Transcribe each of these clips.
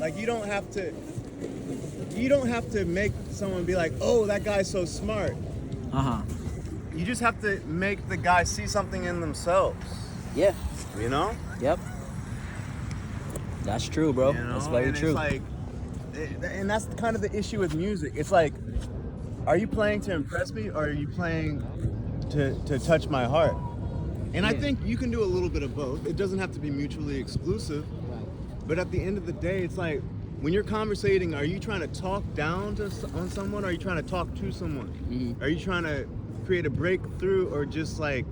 Like you don't have to make someone be like, oh, that guy's so smart. You just have to make the guy see something in themselves. Yeah. You know? Yep. That's true, bro. You know? That's very and true. It's like, and that's kind of the issue with music. It's like, are you playing to impress me, or are you playing to touch my heart? And I think you can do a little bit of both. It doesn't have to be mutually exclusive. Right. But at the end of the day, it's like, when you're conversating, are you trying to talk down on someone, or are you trying to talk to someone? Mm-hmm. Are you trying to create a breakthrough, or just like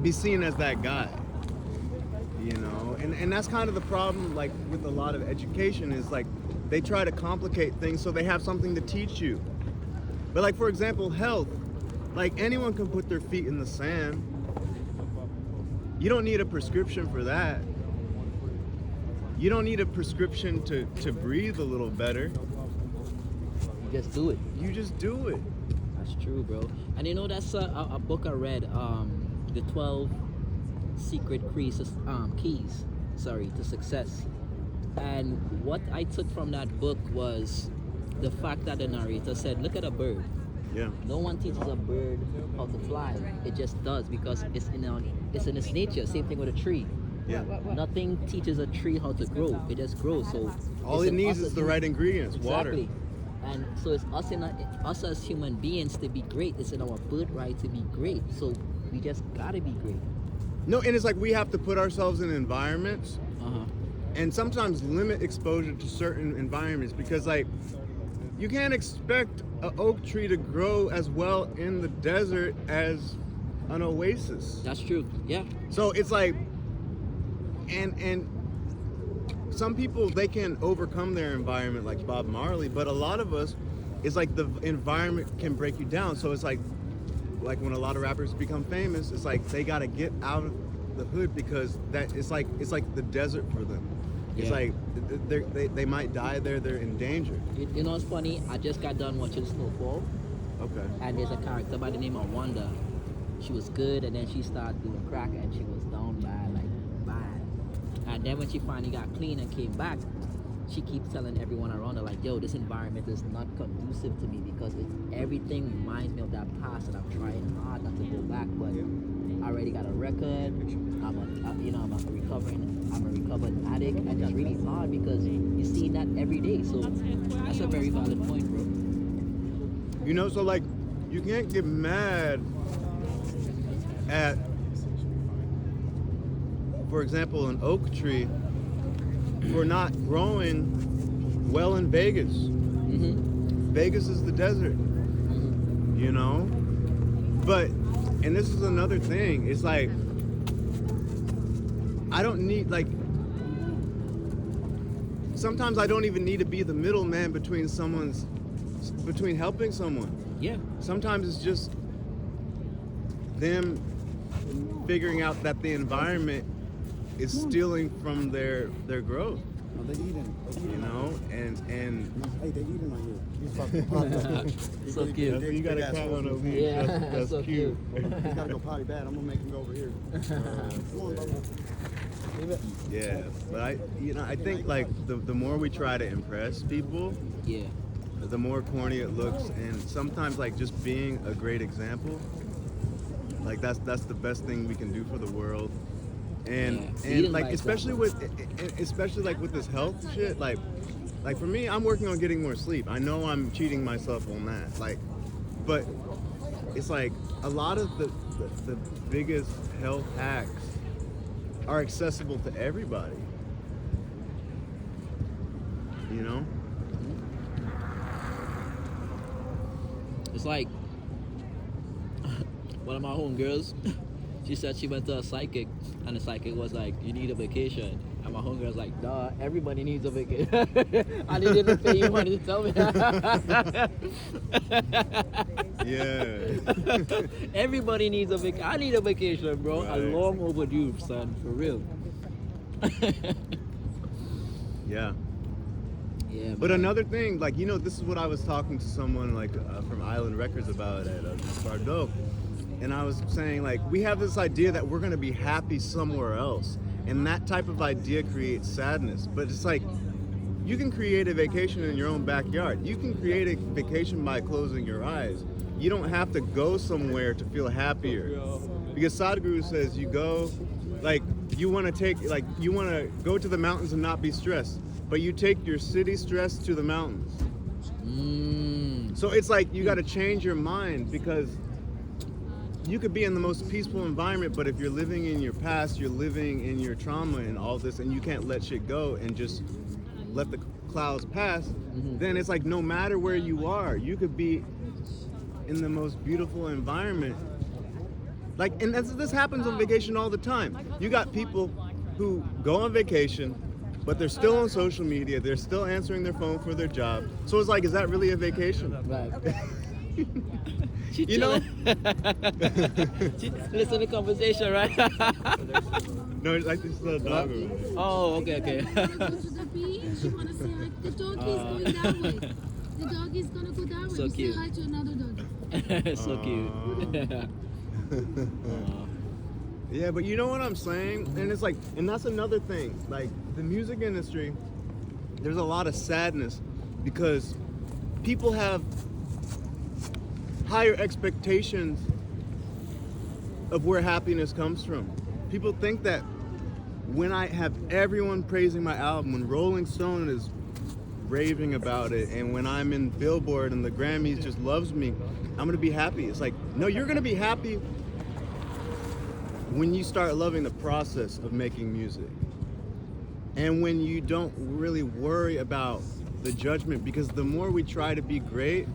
be seen as that guy? You know, and that's kind of the problem, like with a lot of education, is like they try to complicate things so they have something to teach you. But like, for example, health, like anyone can put their feet in the sand. You don't need a prescription for that. You don't need a prescription to breathe a little better. You just do it. You just do it. That's true, bro. And you know, that's a book I read, the 12 Secret Keys to Success. And what I took from that book was the fact that the narrator said, look at a bird. Yeah. No one teaches a bird how to fly. It just does, because it's in its nature. Same thing with a tree. Yeah. Nothing teaches a tree how to grow. It just grows. So All it needs is the right ingredients, exactly. water. And so it's us as human beings to be great. It's in our birthright to be great. So we just gotta be great. No, and it's like we have to put ourselves in environments and sometimes limit exposure to certain environments, because like you can't expect an oak tree to grow as well in the desert as an oasis. That's true. Yeah. So it's like, and some people, they can overcome their environment like Bob Marley, but a lot of us, it's like the environment can break you down. So it's like when a lot of rappers become famous, it's like they gotta get out of the hood, because that it's like the desert for them. It's like they might die there. They're in danger. You know what's funny? I just got done watching Snowfall. Okay. And there's a character by the name of Wanda. She was good, and then she started doing crack, and she was down bad, like bad. And then when she finally got clean and came back, she keeps telling everyone around her, like, yo, this environment is not conducive to me, because everything reminds me of that past, and I'm trying hard not to go back, but I already got a record. I'm a recovered addict, and it's really hard because you see that every day. So that's a very valid point, bro. You know, so like, you can't get mad at, for example, an oak tree for not growing well in Vegas. Mm-hmm. Vegas is the desert, you know? But, and this is another thing, it's like, I don't need, like, sometimes I don't even need to be the middleman between helping someone. Yeah. Sometimes it's just them figuring out that the environment is stealing from their growth. No, they eating. You know, and Hey, they eating right here. He's about to pop up. So cute. you got a cat one over here. Yeah, that's so cute. He's gotta go potty bad. I'm gonna make him go over here. Come on, Bubba. Yeah, but I think like the more we try to impress people, Yeah. the more corny it looks, and sometimes like just being a great example, like that's the best thing we can do for the world. And Leading like by especially like with this health shit, like for me, I'm working on getting more sleep. I know I'm cheating myself on that, like, but it's like a lot of the biggest health hacks are accessible to everybody, you know. It's like one of my homegirls, she said she went to a psychic, and the psychic was like, you need a vacation. And my homegirl's like, nah, everybody needs a vacation. I didn't even pay you money to tell me that. Yeah. Everybody needs a vacation. I need a vacation, bro. Right. A long overdue, son, for real. Yeah. Yeah, But man. another thing, like, you know, this is what I was talking to someone like from Island Records about at Bardot, and I was saying, like, we have this idea that we're gonna be happy somewhere else, And that type of idea creates sadness. But it's like, you can create a vacation in your own backyard. You can create a vacation by closing your eyes. You don't have to go somewhere to feel happier. Because Sadhguru says you go, like, you want to go to the mountains and not be stressed. But you take your city stress to the mountains. So it's like you got to change your mind, because you could be in the most peaceful environment, but if you're living in your past, you're living in your trauma and all this, and you can't let shit go and just let the clouds pass, then it's like no matter where you are, you could be in the most beautiful environment. Like, and this happens on vacation all the time. You got people who go on vacation, but they're still on social media, they're still answering their phone for their job. So it's like, is that really a vacation? Right. You know? She listen to the conversation, right? No, it's like this little dog. Oh, okay. Go to the beach. You want to say hi. The doggy's going that way. The doggy's gonna go that way. So You cute. say hi to another doggy. So cute. Yeah, but you know what I'm saying? And it's like, and that's another thing. Like, the music industry, there's a lot of sadness because people have higher expectations of where happiness comes from. People think that when I have everyone praising my album, when Rolling Stone is raving about it, and when I'm in Billboard and the Grammys just loves me, I'm gonna be happy. It's like, no, you're gonna be happy when you start loving the process of making music. And when you don't really worry about the judgment, because the more we try to be great,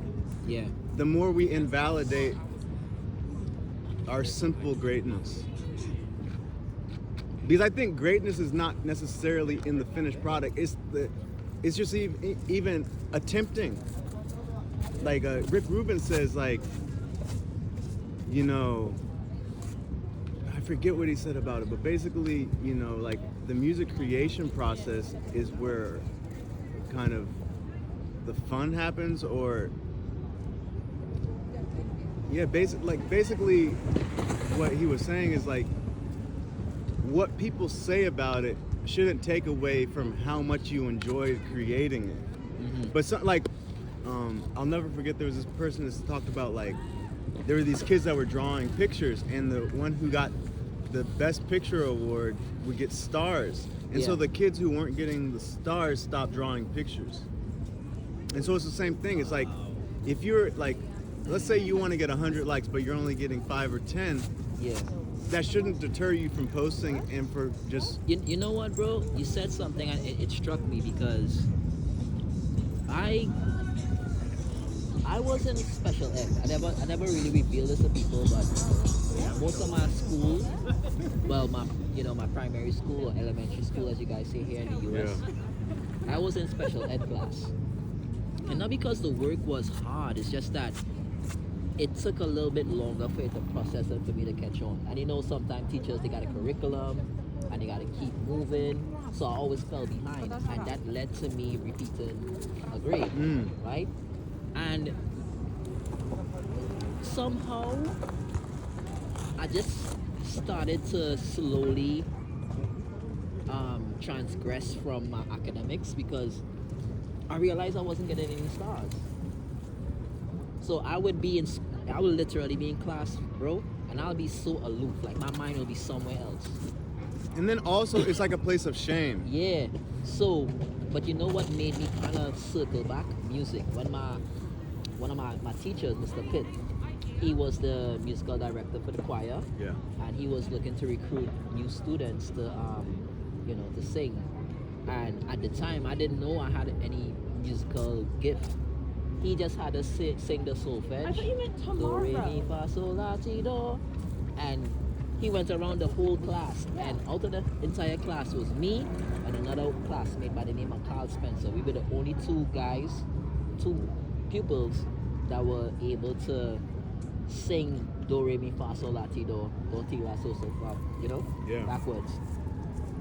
Yeah. the more we invalidate our simple greatness. Because I think greatness is not necessarily in the finished product. It's just even attempting. Like Rick Rubin says, like, you know, I forget what he said about it, but basically, you know, like the music creation process is where kind of the fun happens, or yeah, basically what he was saying is like, what people say about it shouldn't take away from how much you enjoyed creating it. But I'll never forget, there was this person that talked about, like, there were these kids that were drawing pictures, and the one who got the best picture award would get stars. And so Yeah. the kids who weren't getting the stars stopped drawing pictures. And so it's the same thing. It's like, if you're like, let's say you want to get 100 likes, but you're only getting 5 or 10, Yeah. that shouldn't deter you from posting and for just, You know what, bro? You said something and it struck me, because I wasn't special ed. I never really revealed this to people, but most of my school, well, my primary school or elementary school, as you guys say here in the US, I was in special ed class. And not because the work was hard, it's just that it took a little bit longer for it to process and for me to catch on. And you know, sometimes teachers, they got a curriculum and they got to keep moving. So I always fell behind. And that led to me repeating a grade, right? And somehow I just started to slowly transgress from my academics, because I realized I wasn't getting any stars. So I would literally be in class, bro, and I'll be so aloof, like my mind will be somewhere else. and then also it's like a place of shame. Yeah. So, but you know what made me kind of circle back? Music. When one of my teachers, Mr. Pitt, he was the musical director for the choir, Yeah. and he was looking to recruit new students to to sing. And at the time, I didn't know I had any musical gift. He just had us sing the solfege. I thought you meant Do, re, tomorrow. mi, fa, sol, la, ti, do. And he went around the whole class, and out of the entire class was me and another classmate by the name of Carl Spencer. We were the only two pupils that were able to sing do, re, mi, fa, sol, la, ti, do, ti, la, so, fa, Yeah. backwards.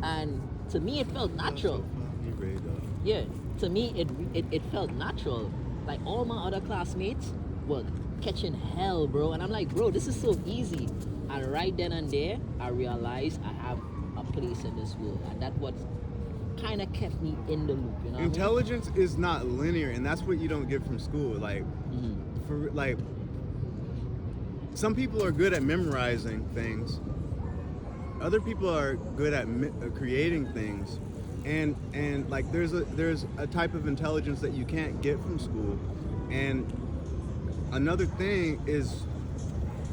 And to me, it felt natural. You Yeah, to me, it felt natural. Like, all my other classmates were catching hell, bro. And I'm like, bro, this is so easy. And right then and there, I realized I have a place in this world, and that's what kind of kept me in the loop. You know. Intelligence is not linear, and that's what you don't get from school. Like, for like, some people are good at memorizing things. Other people are good at creating things, and like there's a type of intelligence that you can't get from school. And another thing is,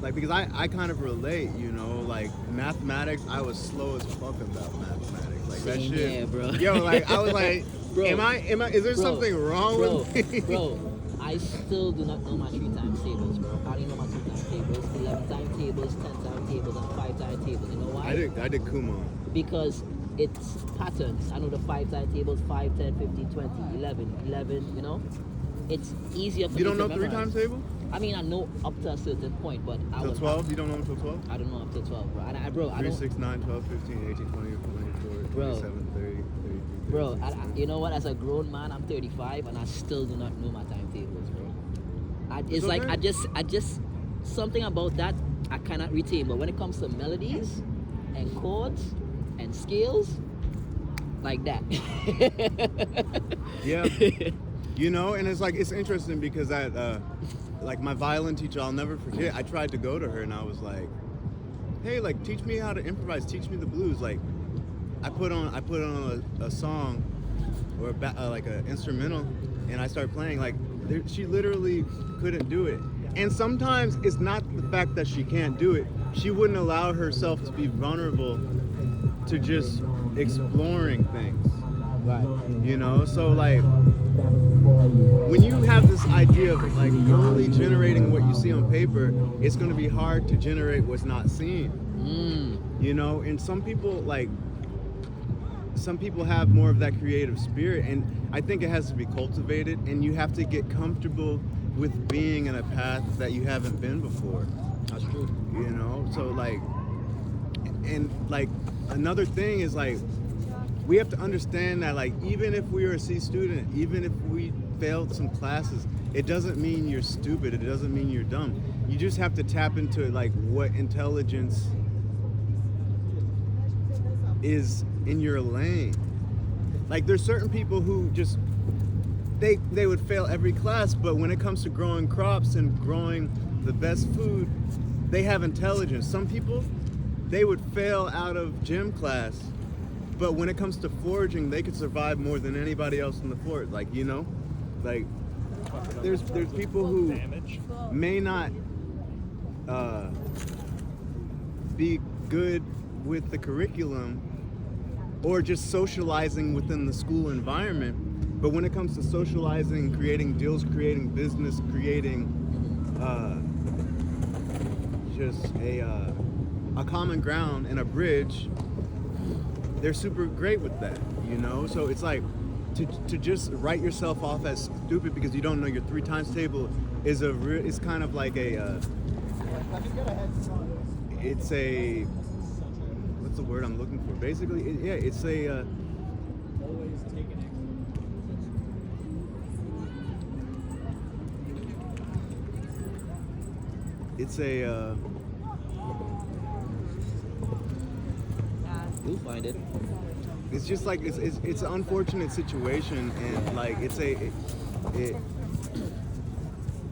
like, because I kind of relate, you know, like mathematics, I was slow as fuck about mathematics. Like that Same shit. here, bro. Yo, like I was like, Bro. am I is there Bro. something wrong with me? Bro, I still do not know my 3 times tables, bro. I don't know my 2 times tables, 11 times tables, 10 times tables, and 5 times tables. You know why? I did Kumon. Because it's patterns. I know the 5 times tables, 5, 10, 15, 20, 11, you know? It's easier for You me don't to know 3 memorize. times table? I mean, I know up to a certain point, but I Till was 12? You don't know until 12? I don't know up to 12, bro. I 3, don't, 6, 9, 12, 15, 18, 20, 24, Bro. 27, 30, 33, bro. 36. You know what? As a grown man, I'm 35, and I still do not know my timetables, bro. It's like okay. I just something about that I cannot retain. But when it comes to melodies and chords and scales, like that. Yeah. You know, and it's like, it's interesting because like my violin teacher, I'll never forget, I tried to go to her and I was like, hey, like, teach me how to improvise, teach me the blues. Like, I put on a song or like an instrumental, and I start playing. Like, she literally couldn't do it. And sometimes it's not the fact that she can't do it. She wouldn't allow herself to be vulnerable to just exploring things. Right. You know, so like when you have this idea of like only generating what you see on paper, it's going to be hard to generate what's not seen. You know, and some people have more of that creative spirit, and I think it has to be cultivated, and you have to get comfortable with being in a path that you haven't been before. That's true. You know, so like, and like another thing is like, we have to understand that like, even if we are a C student, even if we failed some classes, it doesn't mean you're stupid, it doesn't mean you're dumb. You just have to tap into like what intelligence is in your lane. Like, there's certain people who just they would fail every class, but when it comes to growing crops and growing the best food, they have intelligence. Some people, they would fail out of gym class, but when it comes to foraging, they could survive more than anybody else in the fort. Like, you know, like there's people who may not be good with the curriculum or just socializing within the school environment, but when it comes to socializing, creating deals, creating business, creating just a common ground and a bridge, they're super great with that, you know? So it's like, to just write yourself off as stupid because you don't know your 3 times table is it's kind of like it's a, what's the word I'm looking for? Basically, it's a, it's a, You'll find it. it's just like it's an unfortunate situation, and like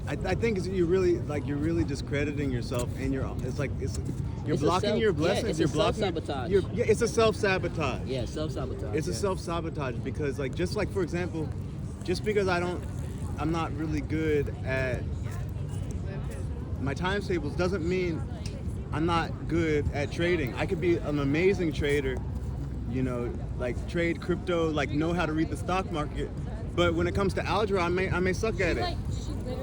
I think you're really discrediting yourself, and you're It's a blocking your blessings. it's You're a blocking. self-sabotage. It's a self-sabotage. Yeah, self-sabotage. It's a yeah. self-sabotage because like, just like, for example, just because I'm not really good at my times tables doesn't mean I'm not good at trading. I could be an amazing trader, you know, like trade crypto, like know how to read the stock market, but when it comes to algebra, I may suck at it.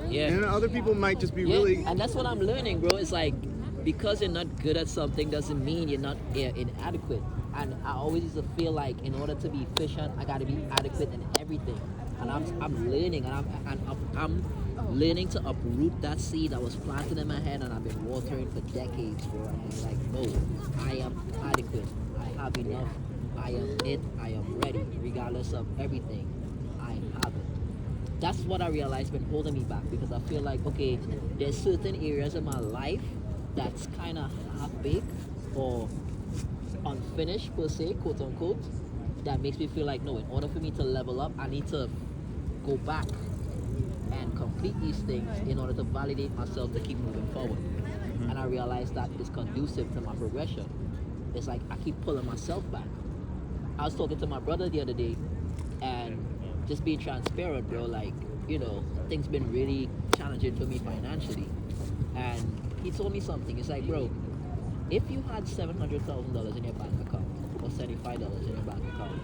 Yeah. And then other people might just be Yeah, really. and that's what I'm learning, bro. It's like, because you're not good at something doesn't mean you're not inadequate. And I always used to feel like in order to be efficient, I got to be adequate in everything. And I'm learning, and I'm learning to uproot that seed that was planted in my head, and I've been watering for decades, bro. And I'm like, no, I am adequate. I have enough. I am it. I am ready, regardless of everything. I have it. That's what I realized been holding me back, because I feel like, okay, there's certain areas of my life that's kind of half-baked, or unfinished per se, quote unquote, that makes me feel like no, in order for me to level up, I need to go back and complete these things in order to validate myself to keep moving forward. And I realized that is conducive to my progression. It's like I keep pulling myself back. I was talking to my brother the other day, and just being transparent, bro, like, you know, things been really challenging for me financially. And he told me something. It's like, bro, if you had $700,000 in your bank account or $75 in your bank account,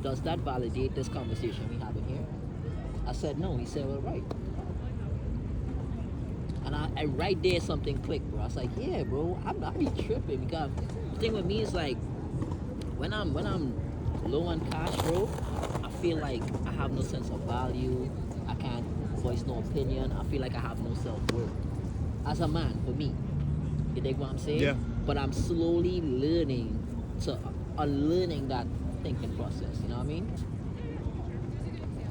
does that validate this conversation we having here? I said no. He said, well, right. And I right there something clicked, bro. I was like, yeah, bro, I'm not be tripping, because the thing with me is like when I'm low on cash, bro, I feel like I have no sense of value. I can't voice no opinion. I feel like I have no self-worth as a man, for me. You dig what I'm saying? Yeah. But I'm slowly learning to unlearning that thinking process. You know what I mean?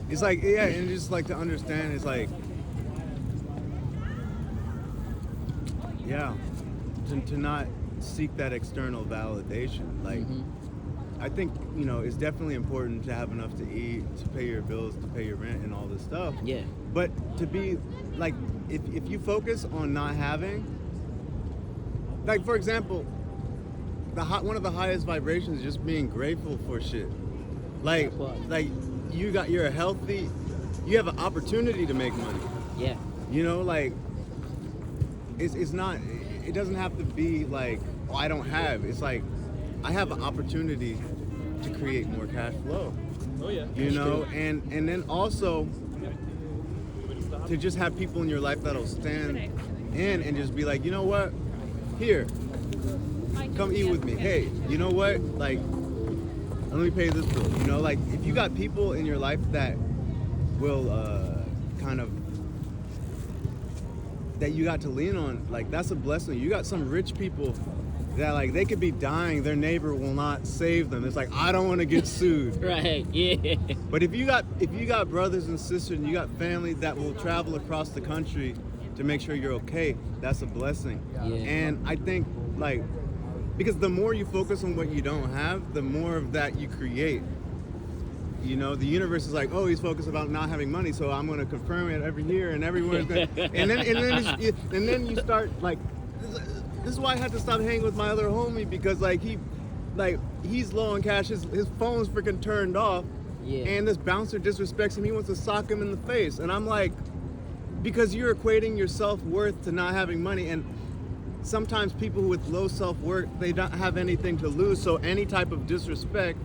It's like, yeah, and just like to understand, it's like, yeah, to not seek that external validation. Like, I think, you know, it's definitely important to have enough to eat, to pay your bills, to pay your rent and all this stuff. Yeah. But to be, like, if you focus on not having, like, for example, one of the highest vibrations is just being grateful for shit. Like, you're healthy, you have an opportunity to make money. Yeah. You know, like, it's not, it doesn't have to be like, oh, I don't have. It's like, I have an opportunity to create more cash flow. Oh yeah. You know, and then also to just have people in your life that'll stand in and just be like, you know what? Here, come eat with me. Hey, you know what? Like, let me pay this bill. You know, like, if you got people in your life that will kind of, that you got to lean on, like, that's a blessing. You got some rich people that, like, they could be dying, their neighbor will not save them. It's like, I don't want to get sued. Right. Yeah. But if you got brothers and sisters and you got family that will travel across the country to make sure you're okay, that's a blessing. Yeah. And I think, like, because the more you focus on what you don't have, the more of that you create. You know, the universe is like, oh, he's focused about not having money, so I'm going to confirm it every year and everywhere. and then you start, like, this is why I had to stop hanging with my other homie, because he's low on cash, his phone's freaking turned off, and this bouncer disrespects him, he wants to sock him in the face, and I'm like, because you're equating your self-worth to not having money, and sometimes people with low self-worth, they don't have anything to lose, so any type of disrespect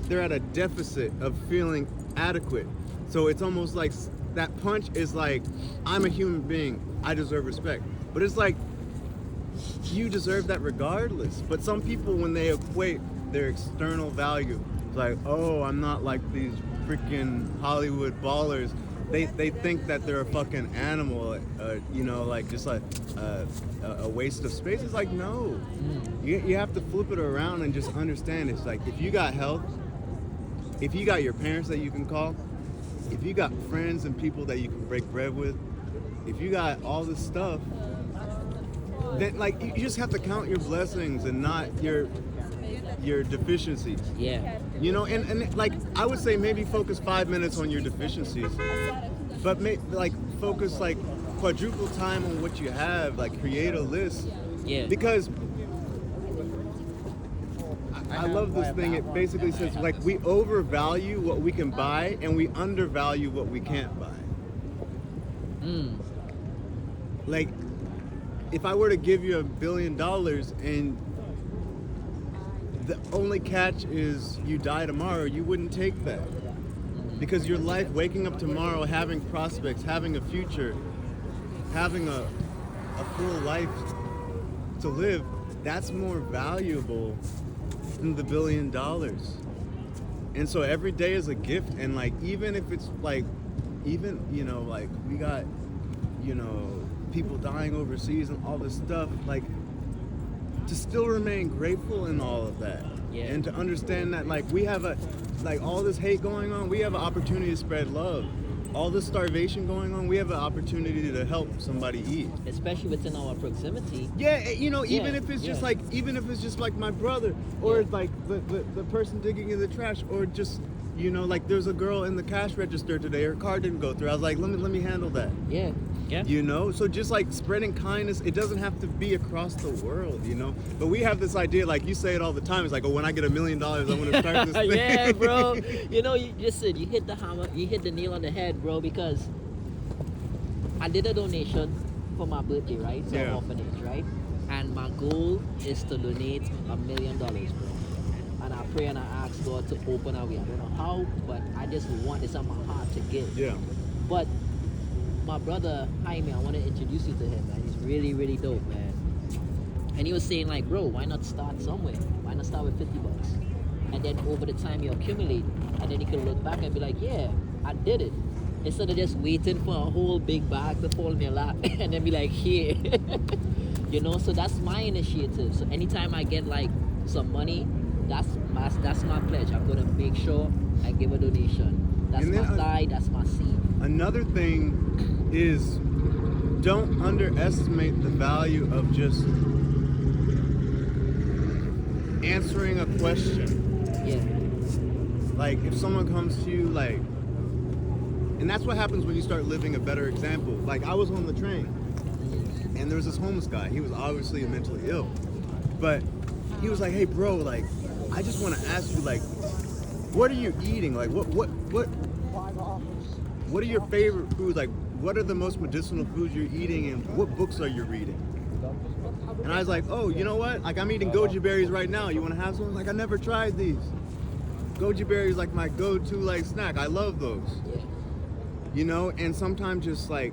they're at a deficit of feeling adequate. So it's almost like that punch is like, I'm a human being, I deserve respect. But it's like, you deserve that regardless. But some people, when they equate their external value, it's like, oh, I'm not like these freaking Hollywood ballers. They think that they're a fucking animal, you know, like just like a waste of space. It's like, no. You have to flip it around and just understand. It's like, if you got health, if you got your parents that you can call, if you got friends and people that you can break bread with, if you got all this stuff, then, like, you just have to count your blessings and not your deficiencies. Yeah. You know, and like, I would say maybe focus 5 minutes on your deficiencies, but focus like quadruple time on what you have, like create a list. Yeah. Because I love this thing. It basically says, like, we overvalue what we can buy and we undervalue what we can't buy. Like, if I were to give you $1 billion and the only catch is you die tomorrow, you wouldn't take that. Because your life, waking up tomorrow, having prospects, having a future, having a full life to live, that's more valuable than the $1 billion. And so every day is a gift. And, like, even if it's like, even, you know, like, we got, you know, people dying overseas and all this stuff, like, to still remain grateful in all of that. Yeah. And to understand that, like, we have all this hate going on, we have an opportunity to spread love. all this starvation going on, we have an opportunity to help somebody eat. Especially within our proximity. Yeah, you know, even Yeah, if it's just yeah. like, even if it's just like my brother, or Yeah. like the person digging in the trash, or just, you know, like there's a girl in the cash register today, her car didn't go through. I was like, let me handle that. Yeah. Yeah. You know, so just like spreading kindness, it doesn't have to be across the world, you know. But we have this idea, like you say it all the time. It's like, oh, when I get $1 million, I'm gonna start this thing. Yeah, bro. You know, you listen, you hit the hammer, you hit the nail on the head, bro, because I did a donation for my birthday, right? To an Yeah. orphanage, right? And my goal is to donate $1 million, bro. And I pray and I ask God to open our way. I don't know how, but I just want this on my heart to give. Yeah. But my brother Jaime, I want to introduce you to him, man. He's really, really dope, man. And he was saying like, bro, why not start somewhere? Why not start with $50? And then over the time you accumulate, and then you can look back and be like, yeah, I did it. Instead of just waiting for a whole big bag to fall in your lap and then be like, here. You know, so that's my initiative. So anytime I get like some money, that's my pledge. I'm gonna make sure I give a donation. That's And my then, side, that's my seed. Another thing is, don't underestimate the value of just answering a question. Yeah. Like if someone comes to you like, and that's what happens when you start living a better example. Like I was on the train and there was this homeless guy. He was obviously mentally ill, but he was like, hey bro, like I just want to ask you, like, what are you eating? Like what are your favorite foods? Like what are the most medicinal foods you're eating, and what books are you reading? And I was like, oh, you know what? Like I'm eating goji berries right now. You want to have some? Like I never tried these. Goji berries like my go-to like snack. I love those. Yeah. You know, and sometimes just like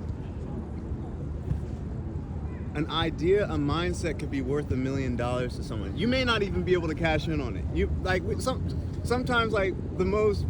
an idea, a mindset could be worth $1 million to someone. You may not even be able to cash in on it. You like sometimes like the most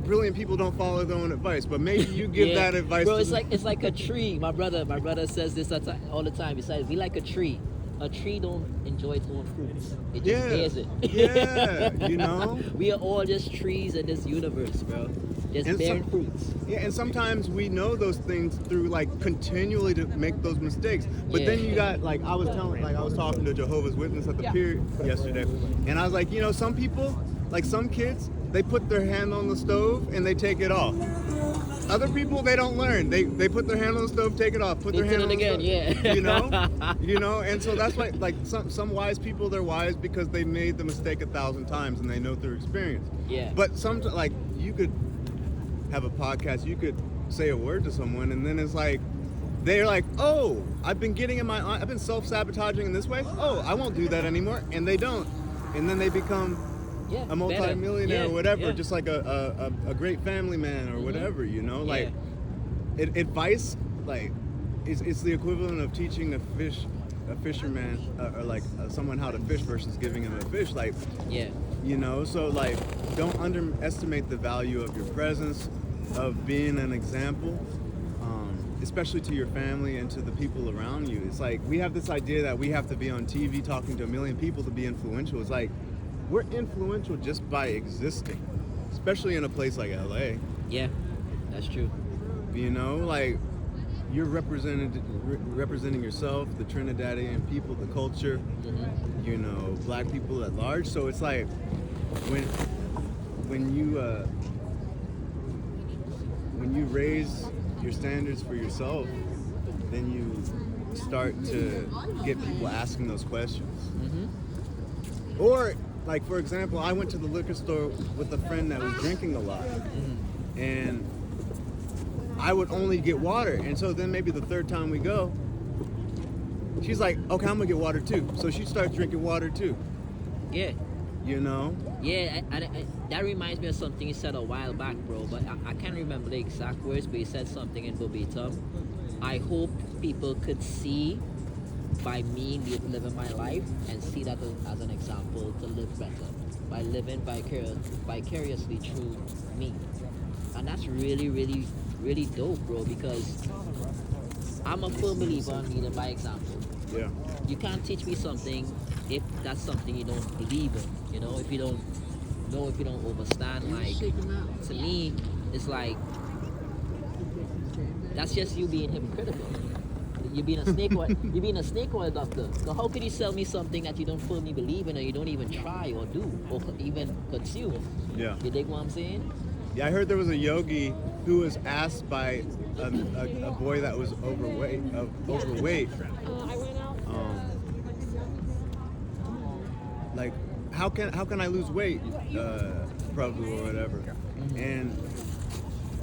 brilliant people don't follow their own advice, but maybe you give Yeah. that advice. Bro, to it's like a tree. My brother says this all the time. He says, we like a tree. A tree don't enjoy its own fruits. It just bears it. Yeah, you know? We are all just trees in this universe, bro. Just And bearing some- fruits. Yeah, and sometimes we know those things through like continually to make those mistakes. But Yeah. then you got like I was talking to a Jehovah's Witness at the pier yesterday, and I was like, you know, some people, like some kids, they put their hand on the stove and they take it off. Other people, they don't learn. They put their hand on the stove, take it off, put They their hand did on it the again, stove. yeah. You know, and so that's why like some wise people, they're wise because they made the mistake 1,000 times and they know through experience. Yeah. But sometimes like you could have a podcast, you could say a word to someone, and then it's like they're like, oh, I've been self-sabotaging in this way. Oh, I won't do that anymore, and they don't, and then they become Yeah. a multi-millionaire Yeah, or whatever, yeah. just like a great family man or whatever, you know, like Yeah. advice, like it's the equivalent of teaching a fisherman or like someone how to fish versus giving him a fish, like. Yeah. You know, so like, don't underestimate the value of your presence, of being an example, especially to your family and to the people around you. It's like, we have this idea that we have to be on TV talking to 1 million people to be influential. It's like, we're influential just by existing, especially in a place like LA. Yeah. That's true. You know, like, you're representing yourself, the Trinidadian people, the culture, you know, black people at large. So it's like when you raise your standards for yourself, then you start to get people asking those questions. Or like, for example, I went to the liquor store with a friend that was drinking a lot, and I would only get water. And so then maybe the third time we go, she's like, okay, I'm gonna get water too. So she starts drinking water too, Yeah. you know? Yeah, that reminds me of something you said a while back, bro. But I can't remember the exact words, but you said something in verbatim. I hope people could see by me living my life and see that as an example to live better by living vicariously through me. And that's really, really, really dope, bro, because I'm a firm believer in leading by example. Yeah. You can't teach me something if that's something you don't believe in, you know, if you don't know if you don't overstand. Like, Shake 'em out. to me, it's like that's just you being hypocritical. You're being a snake oil. You're being a snake oil doctor. So how could you sell me something that you don't fully believe in, or you don't even try or do or even consume? Yeah. You dig what I'm saying? Yeah, I heard there was a yogi who was asked by a boy that was overweight. Like, how can I lose weight, Prabhu or whatever? And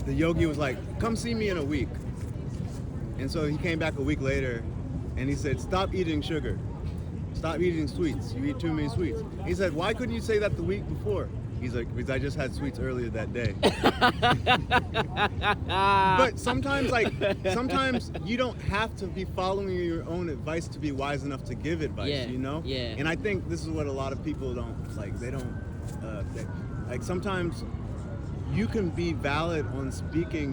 the yogi was like, come see me in a week. And so he came back a week later, and he said, stop eating sugar, stop eating sweets. You eat too many sweets. He said, why couldn't you say that the week before? He's like, because I just had sweets earlier that day. But sometimes you don't have to be following your own advice to be wise enough to give advice, Yeah, you know? yeah. And I think this is what a lot of people don't, like, like sometimes you can be valid on speaking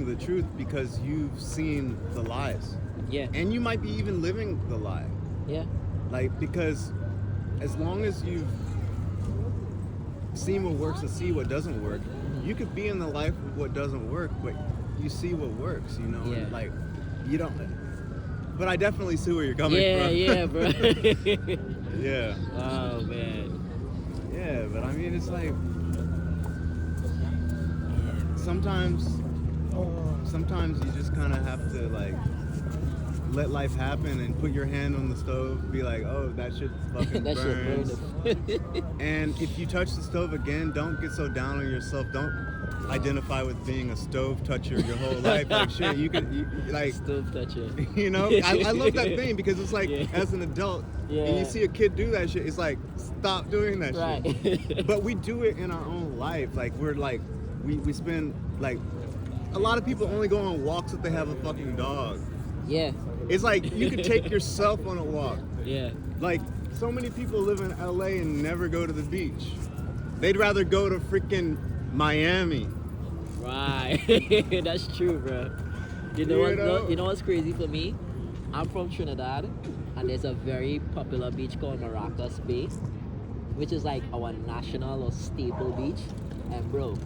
the truth because you've seen the lies. Yeah. And you might be even living the lie. Yeah. Like, because as long as you've seen what works and see what doesn't work, you could be in the life of what doesn't work, but you see what works, you know? Yeah. And like, you don't. But I definitely see where you're coming from. Yeah, bro. Yeah. Oh man. Yeah, but I mean, it's like, sometimes you just kind of have to, like, let life happen and put your hand on the stove, be like, oh, that shit fucking That shit burns. burned. And if you touch the stove again, don't get so down on yourself. Don't identify with being a stove toucher your whole life. Like, shit, like, Stove toucher. you know? I love that thing because it's like, Yeah. as an adult, and Yeah. you see a kid do that shit, it's like, stop doing that shit. Right. But we do it in our own life. Like, we're like, we spend, like, a lot of people only go on walks if they have a fucking dog. Yeah. It's like, you could take yourself on a walk. Yeah. Like, so many people live in LA and never go to the beach. They'd rather go to freaking Miami. Right. That's true, bro. You know what's crazy for me? I'm from Trinidad, and there's a very popular beach called Maracas Bay, which is like our national or staple beach. And bro,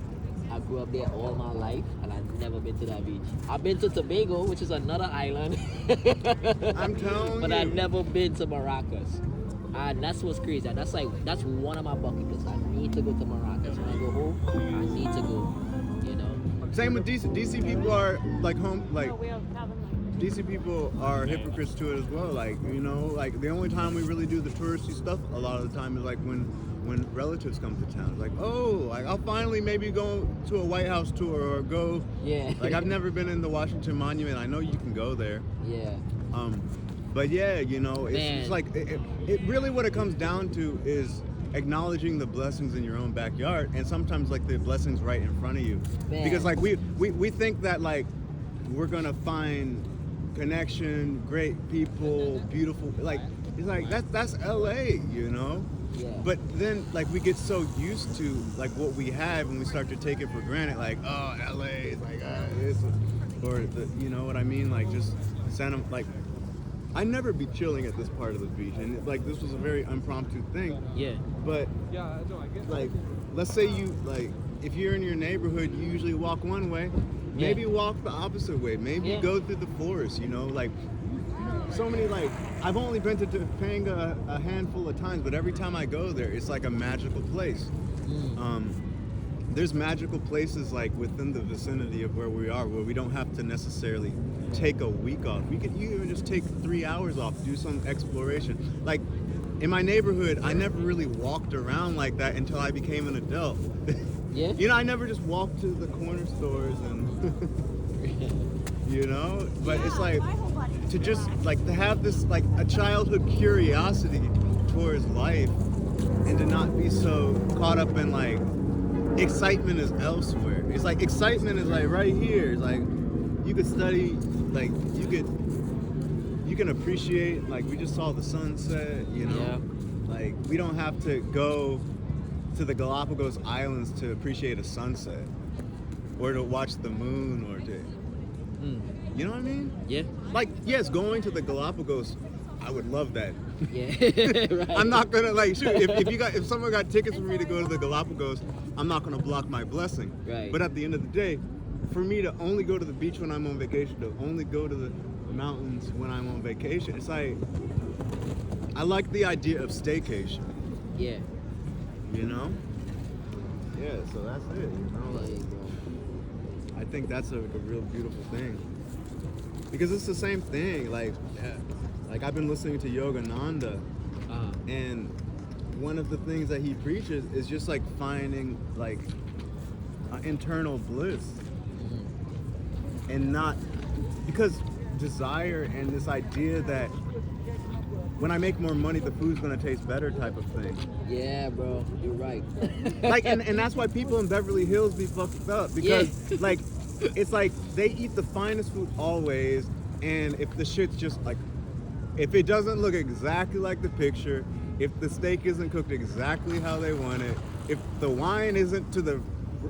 I grew up there all my life, and I've never been to that beach. I've been to Tobago, which is another island. I'm telling But you. I've never been to Maracas. And that's what's crazy. That's that's one of my bucket lists. I need to go to Maracas. When I go home, I need to go. You know? Same with DC. DC people are like DC people are hypocrites to it as well. Like, you know, like the only time we really do the touristy stuff a lot of the time is like when relatives come to town. It's like, oh, like I'll finally maybe go to a White House tour or go. Yeah. Like, I've never been in the Washington Monument. I know you can go there. Yeah. But yeah, you know, it's Man. like it really what it comes down to is acknowledging the blessings in your own backyard, and sometimes like the blessings right in front of you. Man. Because like we think that like we're gonna find connection, great people, beautiful, like it's like that's LA, you know. Yeah. But then like we get so used to like what we have, and we start to take it for granted. Like, oh, LA is like this, or the, you know what I mean? Like just Santa, like. I'd never be chilling at this part of the beach, and like this was a very impromptu thing. Yeah. But like, let's say you like, if you're in your neighborhood, you usually walk one way. Maybe walk the opposite way. Maybe Yeah. go through the forest. You know, like so many like I've only been to Topanga a handful of times, but every time I go there, it's like a magical place. There's magical places like within the vicinity of where we are, where we don't have to necessarily take a week off. You even just take 3 hours off, do some exploration. Like in my neighborhood, I never really walked around like that until I became an adult. Yeah. You know, I never just walked to the corner stores and you know, but it's like to just like to have this like a childhood curiosity towards life and to not be so caught up in like excitement is elsewhere. It's like excitement is like right here. It's like you could study, like you can appreciate, like we just saw the sunset, you know. Yeah. Like we don't have to go to the Galapagos Islands to appreciate a sunset or to watch the moon or to you know what I mean? Yeah. Like, yes, going to the Galapagos I would love that. Yeah, right. I'm not gonna like shoot. If someone got tickets for me to go to the Galapagos, I'm not gonna block my blessing. Right. But at the end of the day, for me to only go to the beach when I'm on vacation, to only go to the mountains when I'm on vacation, it's like I like the idea of staycation. Yeah. You know? Yeah. So that's it. You know? Like, bro. I think that's a real beautiful thing. Because it's the same thing. Like I've been listening to Yogananda, and one of the things that he preaches is just like finding like internal bliss, and not because desire and this idea that when I make more money, the food's gonna taste better type of thing. Yeah, bro, you're right. Like, and that's why people in Beverly Hills be fucked up because like it's like they eat the finest food always, and if the shit's just like, if it doesn't look exactly like the picture, if the steak isn't cooked exactly how they want it, if the wine isn't to the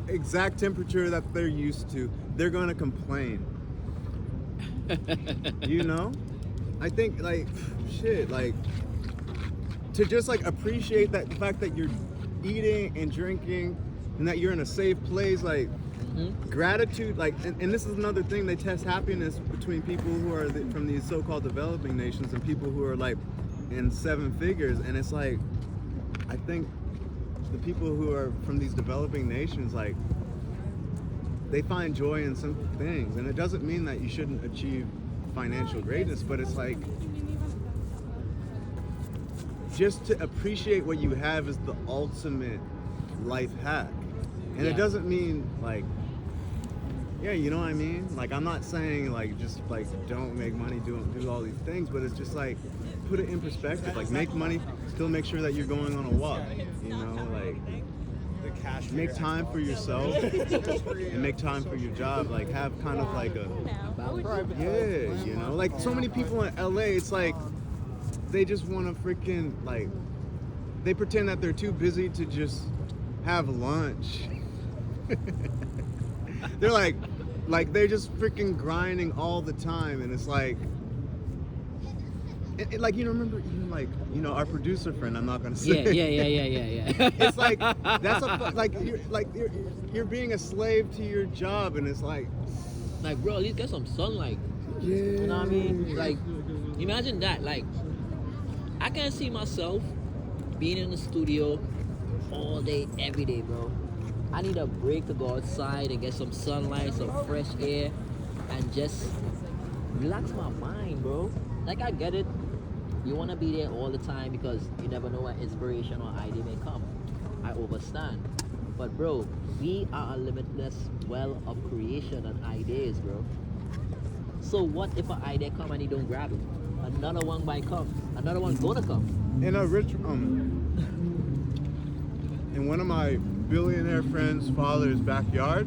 exact temperature that they're used to, they're gonna complain. You know? I think like shit, like to just like appreciate that the fact that you're eating and drinking and that you're in a safe place, like gratitude, like, and this is another thing, they test happiness between people who are from these so-called developing nations and people who are like in 7 figures, and it's like I think the people who are from these developing nations, like they find joy in simple things, and it doesn't mean that you shouldn't achieve financial greatness, but it's like just to appreciate what you have is the ultimate life hack. And it doesn't mean like, yeah, you know what I mean? Like, I'm not saying like just like don't make money, do all these things, but it's just like put it in perspective. Like, make money, still make sure that you're going on a walk. You know, like make time for yourself and make time for your job. Like, have kind of like a you know, like so many people in LA, it's like they just want to freaking like they pretend that they're too busy to just have lunch. They're like they're just freaking grinding all the time, and it's like, like, you know, remember even like, you know, our producer friend, I'm not gonna say. Yeah. It's like that's you're being a slave to your job, and it's like bro, at least get some sunlight. yeah, You know what I mean? Like, imagine that. Like, I can see myself being in the studio all day, every day, bro. I need a break to go outside and get some sunlight, some fresh air, and just relax my mind, bro. Like, I get it. You want to be there all the time because you never know what inspiration or idea may come. I understand. But, bro, we are a limitless well of creation and ideas, bro. So what if an idea come and you don't grab it? Another one might come. Another one's gonna come. in a rich in one of my billionaire friend's father's backyard,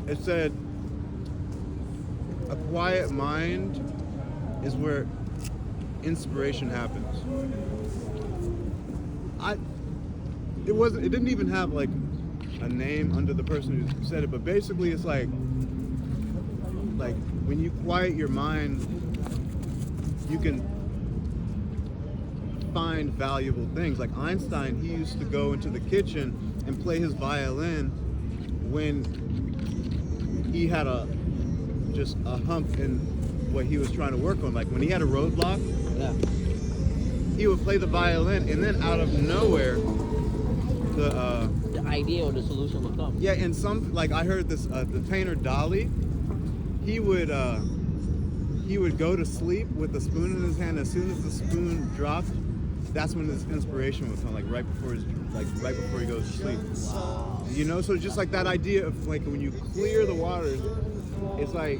it said a quiet mind is where inspiration happens. It didn't even have like a name under the person who said it, but basically it's like when you quiet your mind, you can find valuable things. Like Einstein, he used to go into the kitchen and play his violin when he had just a hump in what he was trying to work on. Like when he had a roadblock, he would play the violin, and then out of nowhere, the idea or the solution will come. yeah, and some, like I heard this, the painter Dali, he would go to sleep with a spoon in his hand. As soon as the spoon dropped, that's when his inspiration would come, like right before he goes to sleep. Wow. You know, so just like that idea of like when you clear the waters, it's like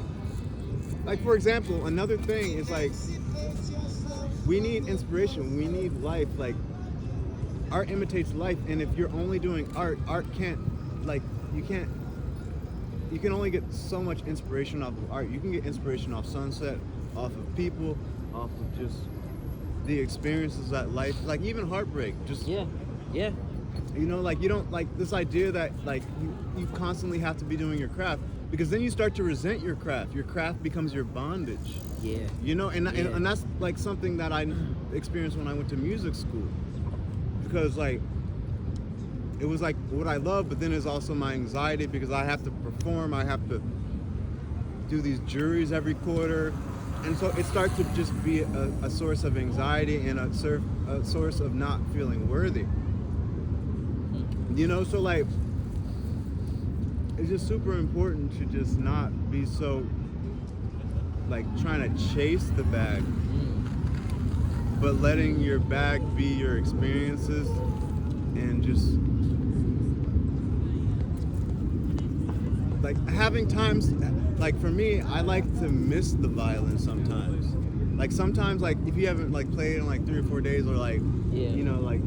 for example, another thing is like we need inspiration, we need life. Like art imitates life, and if you're only doing art can't, like, you can only get so much inspiration off of art. You can get inspiration off sunset, off of people, off of just the experiences that life, like even heartbreak, just Yeah. you know, like you don't, like this idea that like you constantly have to be doing your craft. because then you start to resent your craft. Your craft becomes your bondage. Yeah. You know, and Yeah. that's like something that I experienced when I went to music school, because like it was like what I love, but then there's also my anxiety because I have to perform. I have to do these juries every quarter, and so it starts to just be a source of anxiety and a source of not feeling worthy. You know, so like it's just super important to just not be so like trying to chase the bag, but letting your bag be your experiences and just like having times, like for me, I like to miss the violence sometimes. Like sometimes, like if you haven't like played in like 3 or 4 days or like, Yeah. you know, like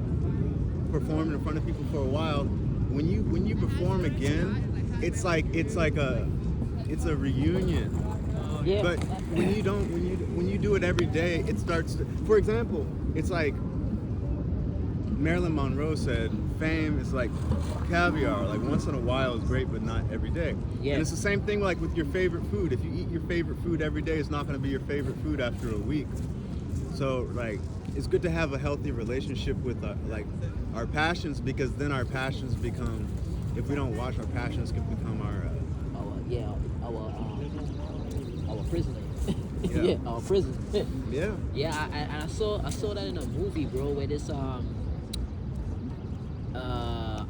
performed in front of people for a while, when you perform again, it's a reunion. Yeah. But when you do it every day, it starts to, for example, it's like Marilyn Monroe said, fame is like caviar. Like once in a while is great, but not every day. Yeah. And it's the same thing like with your favorite food. If you eat your favorite food every day, it's not going to be your favorite food after a week. So like, it's good to have a healthy relationship with our passions, because then our passions become, if we don't watch, our passions can become our our prison. Yeah. Yeah, our prison. yeah. Yeah, I saw that in a movie, bro, where this I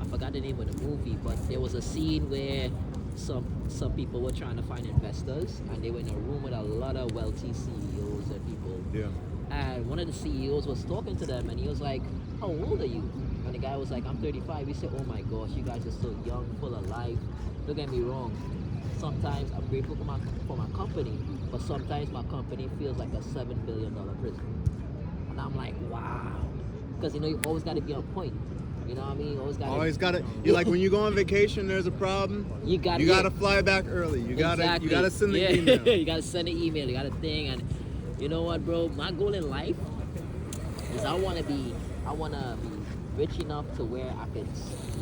forgot the name of the movie, but there was a scene where some people were trying to find investors, and they were in a room with a lot of wealthy CEOs and people. Yeah. And one of the CEOs was talking to them, and he was like, "How old are you?" And the guy was like, "I'm 35." He said, "Oh my gosh, you guys are so young, full of life. Don't get me wrong. Sometimes I'm grateful for my company, but sometimes my company feels like a $7 billion prison." And I'm like, wow, because you always got to be on point. You know what I mean? Always gotta. You like when you go on vacation, there's a problem. You gotta fly back early. You gotta send the yeah. email. You gotta send an email. You gotta thing, and you know what, bro? My goal in life is I wanna be rich enough to where I could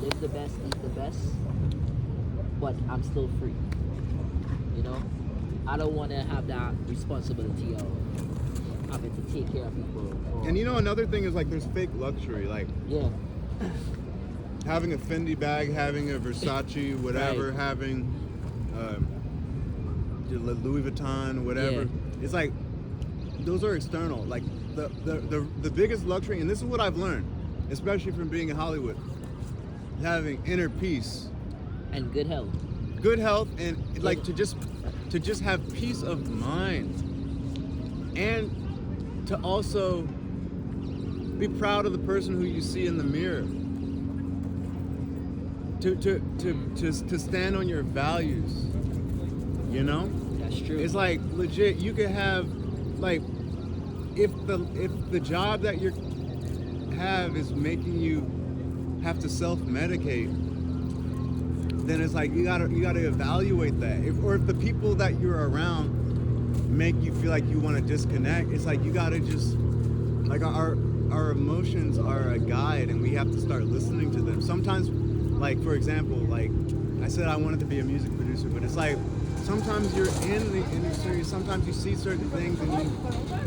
live the best, eat the best, but I'm still free. You know, I don't want to have that responsibility of having to take care of people. And you know, another thing is like there's fake luxury, like Yeah. having a Fendi bag, having a Versace, whatever, Right. having Louis Vuitton, whatever. Yeah. It's like those are external. Like the biggest luxury, and this is what I've learned, especially from being in Hollywood, having inner peace, And good health. good health, and like to just have peace of mind, and to also be proud of the person who you see in the mirror. To stand on your values, you know? That's true. It's like legit. You could have, like, if the job that you have is making you have to self-medicate, then it's like you gotta evaluate that. If the people that you're around make you feel like you want to disconnect, it's like you gotta just, like, our emotions are a guide, and we have to start listening to them. Sometimes, like, for example, like I said, I wanted to be a music producer, but it's like sometimes you're in the industry, sometimes you see certain things and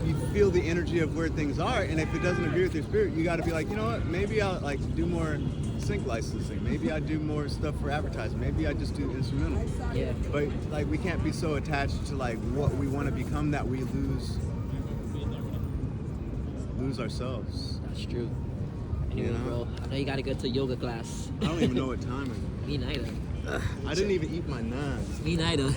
you feel the energy of where things are, and if it doesn't agree with your spirit, you got to be like, you know what, maybe I'll like do more sync licensing, maybe I do more stuff for advertising, maybe I just do instrumental. Yeah. But like we can't be so attached to like what we want to become that we lose ourselves. That's true. Anyway, You know? bro, I know you gotta go to yoga class. I don't even know what time it Me neither. is. I didn't even eat my nuts. Me neither.